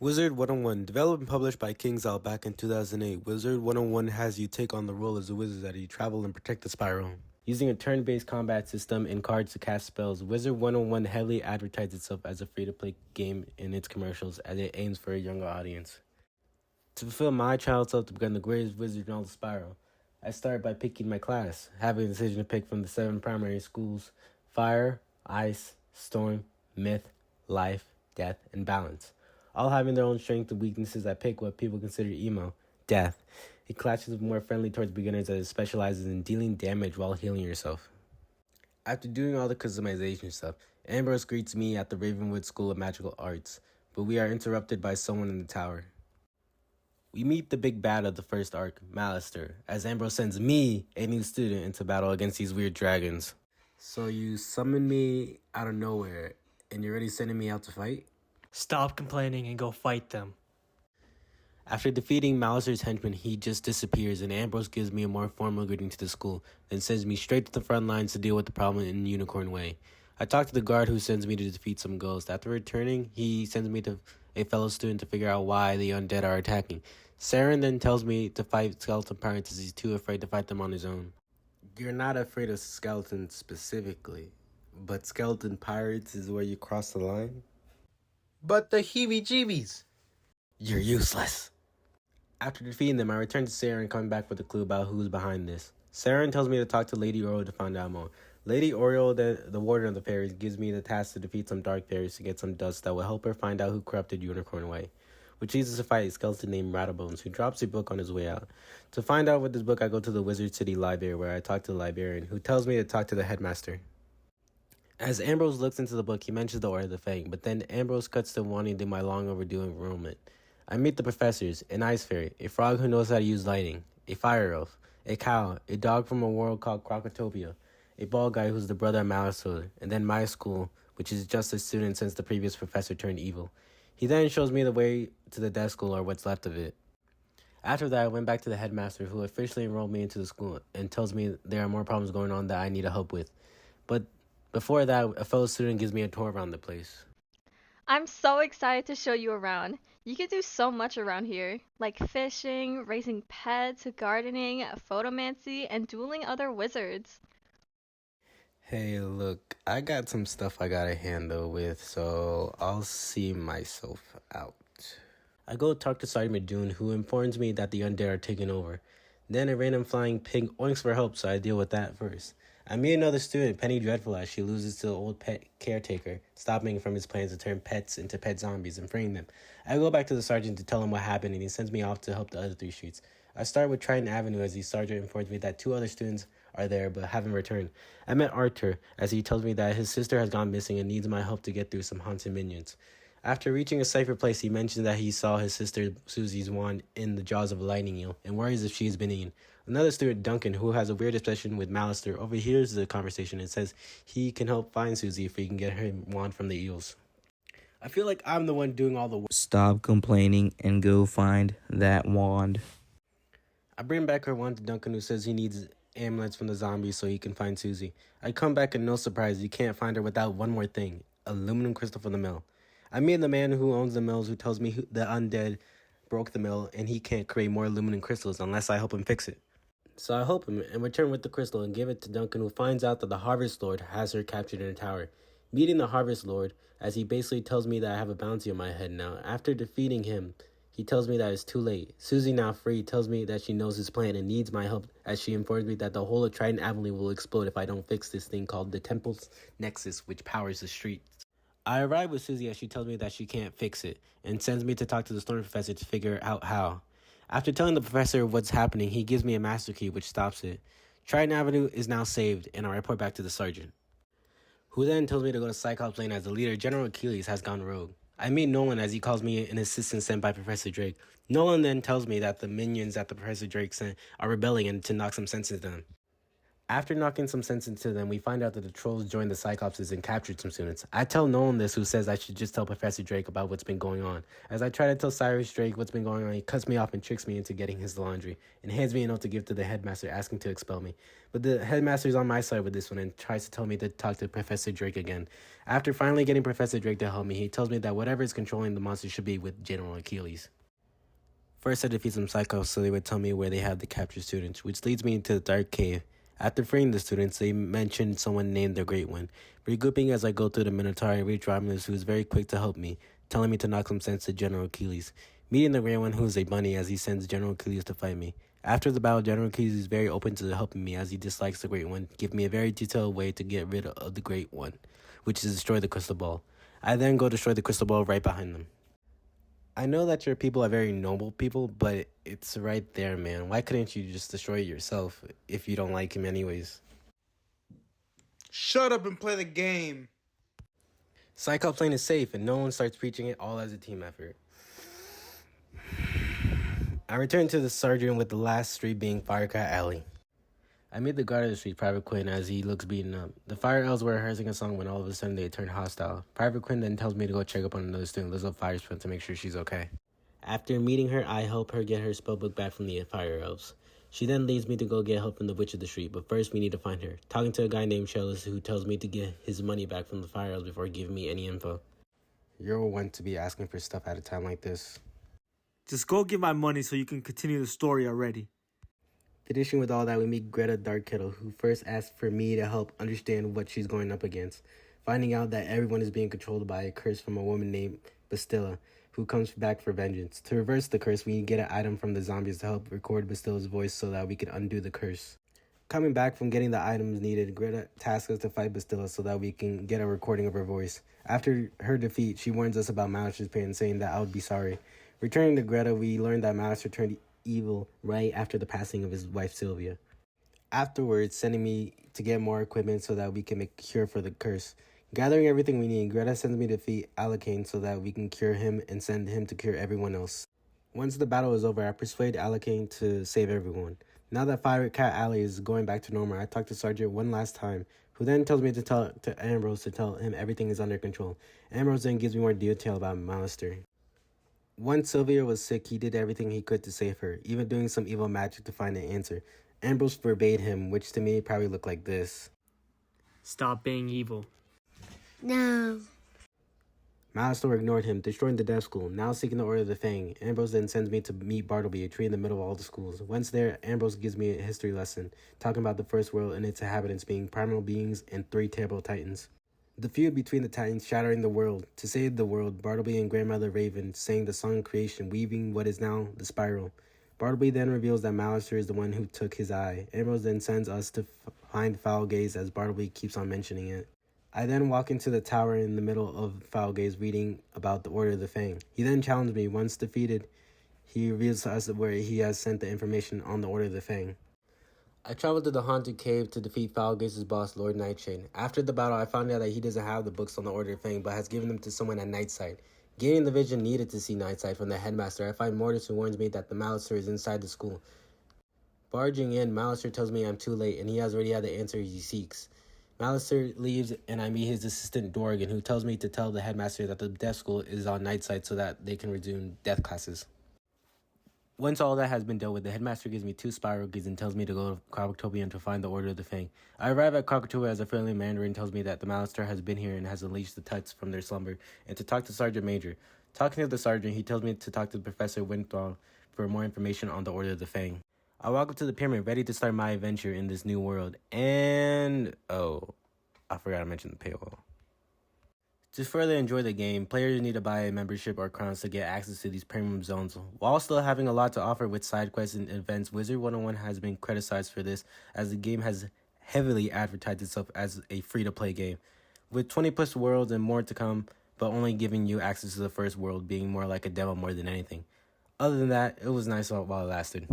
Wizard 101, developed and published by KingsIsle back in 2008. Wizard 101 has you take on the role as a wizard as you travel and protect the Spyro. Using a turn-based combat system and cards to cast spells, Wizard 101 heavily advertised itself as a free-to-play game in its commercials as it aims for a younger audience. To fulfill my child's self to become the greatest wizard in all of Spyro, I started by picking my class, having a decision to pick from the 7 primary schools: Fire, Ice, Storm, Myth, Life, Death, and Balance. All having their own strengths and weaknesses. I pick what people consider emo, Death. It clashes with more friendly towards beginners as it specializes in dealing damage while healing yourself. After doing all the customization stuff, Ambrose greets me at the Ravenwood School of Magical Arts, but we are interrupted by someone in the tower. We meet the big bad of the first arc, Malister, as Ambrose sends me, a new student, into battle against these weird dragons. So you summoned me out of nowhere, and you're already sending me out to fight? Stop complaining and go fight them. After defeating Malister's henchman, he just disappears, and Ambrose gives me a more formal greeting to the school, then sends me straight to the front lines to deal with the problem in Unicorn Way. I talk to the guard who sends me to defeat some ghosts. After returning, he sends me to a fellow student to figure out why the undead are attacking. Saren then tells me to fight skeleton pirates as he's too afraid to fight them on his own. You're not afraid of skeletons specifically, but skeleton pirates is where you cross the line? But the heebie-jeebies! You're useless. After defeating them, I return to Saren, coming back with a clue about who's behind this. Saren tells me to talk to Lady Oriole to find out more. Lady Oriole, the warden of the fairies, gives me the task to defeat some dark fairies to get some dust that will help her find out who corrupted Unicorn Way, which leads us to fight a skeleton named Rattlebones, who drops a book on his way out. To find out with this book, I go to the Wizard City Library, where I talk to the librarian, who tells me to talk to the headmaster. As Ambrose looks into the book, he mentions the Order of the Fang, but then Ambrose cuts to wanting my long overdue enrollment. I meet the professors: an ice fairy, a frog who knows how to use lighting, a fire elf, a cow, a dog from a world called Crocotopia, a bald guy who's the brother of Malister, and then my school, which is just a student since the previous professor turned evil. He then shows me the way to the death school, or what's left of it. After that, I went back to the headmaster, who officially enrolled me into the school and tells me there are more problems going on that I need help with. But before that, a fellow student gives me a tour around the place. I'm so excited to show you around. You can do so much around here, like fishing, raising pets, gardening, photomancy, and dueling other wizards. Hey, look, I got some stuff I gotta handle with, so I'll see myself out. I go talk to Sergeant Madoon, who informs me that the undead are taking over. Then a random flying pig oinks for help, so I deal with that first. I meet another student, Penny Dreadful, as she loses to the old pet caretaker, stopping from his plans to turn pets into pet zombies and freeing them. I go back to the sergeant to tell him what happened, and he sends me off to help the other 3 streets. I start with Triton Avenue as the sergeant informs me that 2 other students are there but haven't returned. I met Arthur as he tells me that his sister has gone missing and needs my help to get through some haunted minions. After reaching a safer place, he mentions that he saw his sister Susie's wand in the jaws of a lightning eel and worries if she has been eaten. Another student, Duncan, who has a weird obsession with Malister, overhears the conversation and says he can help find Susie if he can get her wand from the eels. I feel like I'm the one doing all the work. Stop complaining and go find that wand. I bring back her wand to Duncan, who says he needs amulets from the zombies so he can find Susie. I come back and no surprise, you can't find her without one more thing: aluminum crystal from the mill. I meet the man who owns the mills, who tells me the undead broke the mill and he can't create more aluminum crystals unless I help him fix it. So I help him and return with the crystal and give it to Duncan, who finds out that the Harvest Lord has her captured in a tower. Meeting the Harvest Lord, as he basically tells me that I have a bounty on my head now. After defeating him, he tells me that it's too late. Susie, now free, tells me that she knows his plan and needs my help, as she informs me that the whole of Triton Avenue will explode if I don't fix this thing called the Temple's Nexus, which powers the streets. I arrive with Susie as she tells me that she can't fix it, and sends me to talk to the Storm Professor to figure out how. After telling the professor what's happening, he gives me a master key which stops it. Triton Avenue is now saved, and I report back to the sergeant, who then tells me to go to Cyclops Lane as the leader, General Achilles, has gone rogue. I meet Nolan as he calls me an assistant sent by Professor Drake. Nolan then tells me that the minions that the Professor Drake sent are rebelling and to knock some sense into them. After knocking some sense into them, we find out that the trolls joined the Cyclopses and captured some students. I tell Nolan this, who says I should just tell Professor Drake about what's been going on. As I try to tell Cyrus Drake what's been going on, he cuts me off and tricks me into getting his laundry, and hands me a note to give to the headmaster asking to expel me. But the headmaster's on my side with this one and tries to tell me to talk to Professor Drake again. After finally getting Professor Drake to help me, he tells me that whatever is controlling the monster should be with General Achilles. First, I defeat some psychos so they would tell me where they have the captured students, which leads me into the dark cave. After freeing the students, they mentioned someone named the Great One. Regrouping as I go through the Minotaur, I reach Romulus, who is very quick to help me, telling me to knock some sense to General Achilles. Meeting the Great One, who is a bunny, as he sends General Achilles to fight me. After the battle, General Achilles is very open to helping me, as he dislikes the Great One, giving me a very detailed way to get rid of the Great One, which is destroy the crystal ball. I then go destroy the crystal ball right behind them. I know that your people are very noble people, but it's right there, man. Why couldn't you just destroy it yourself if you don't like him anyways? Shut up and play the game. Cyclops Lane is safe, and no one starts preaching it all as a team effort. I return to the sergeant with the last street being Firecrack Alley. I meet the guard of the street, Private Quinn, as he looks beaten up. The fire elves were rehearsing a song when all of a sudden they turn hostile. Private Quinn then tells me to go check up on another student, Lizzo Firespin, to make sure she's okay. After meeting her, I help her get her spellbook back from the fire elves. She then leads me to go get help from the witch of the street, but first we need to find her. Talking to a guy named Shellis, who tells me to get his money back from the fire elves before giving me any info. You're one to be asking for stuff at a time like this. Just go get my money so you can continue the story already. Finishing with all that, we meet Greta Darkkittle, who first asks for me to help understand what she's going up against, finding out that everyone is being controlled by a curse from a woman named Bastilla, who comes back for vengeance. To reverse the curse, we get an item from the zombies to help record Bastilla's voice so that we can undo the curse. Coming back from getting the items needed, Greta tasks us to fight Bastilla so that we can get a recording of her voice. After her defeat, she warns us about Malister's pain, saying that I would be sorry. Returning to Greta, we learn that Malister turned evil right after the passing of his wife Sylvia. Afterwards, sending me to get more equipment so that we can make a cure for the curse. Gathering everything we need, Greta sends me to defeat Alakane so that we can cure him and send him to cure everyone else. Once the battle is over, I persuade Alakane to save everyone. Now that Firecrack Alley is going back to normal, I talk to Sergeant one last time, who then tells me to tell to Ambrose to tell him everything is under control. Ambrose then gives me more detail about Malister. Once Sylvia was sick, he did everything he could to save her, even doing some evil magic to find an answer. Ambrose forbade him, which to me probably looked like this. Stop being evil. No. Malister ignored him, destroying the deaf school, now seeking the Order of the Fang. Ambrose then sends me to meet Bartleby, a tree in the middle of all the schools. Once there, Ambrose gives me a history lesson, talking about the first world and its inhabitants being primal beings and 3 terrible titans. The feud between the titans shattering the world. To save the world, Bartleby and Grandmother Raven sang the song of creation, weaving what is now the spiral. Bartleby then reveals that Malister is the one who took his eye. Ambrose then sends us to find Foul Gaze as Bartleby keeps on mentioning it. I then walk into the tower in the middle of Foul Gaze reading about the Order of the Fang. He then challenged me. Once defeated, he reveals to us where he has sent the information on the Order of the Fang. I traveled to the Haunted Cave to defeat Foul Gaze's boss, Lord Nightshade. After the battle, I found out that he doesn't have the books on the Order of Fang, but has given them to someone at Nightside. Gaining the vision needed to see Nightside from the headmaster, I find Mortis, who warns me that the Malister is inside the school. Barging in, Malister tells me I'm too late, and he has already had the answer he seeks. Malister leaves, and I meet his assistant, Dorgan, who tells me to tell the headmaster that the deaf school is on Nightside so that they can resume death classes. Once all that has been dealt with, the headmaster gives me 2 spiral keys and tells me to go to Krokotopia to find the Order of the Fang. I arrive at Krokotopia as a friendly Mandarin tells me that the Malister has been here and has unleashed the Tuts from their slumber, and to talk to Sergeant Major. Talking to the sergeant, he tells me to talk to Professor Winthal for more information on the Order of the Fang. I walk up to the pyramid, ready to start my adventure in this new world, and... oh, I forgot to mention the paywall. To further enjoy the game, players need to buy a membership or crowns to get access to these premium zones. While still having a lot to offer with side quests and events, Wizard 101 has been criticized for this, as the game has heavily advertised itself as a free-to-play game, with 20 plus worlds and more to come, but only giving you access to the first world being more like a demo more than anything. Other than that, it was nice while it lasted.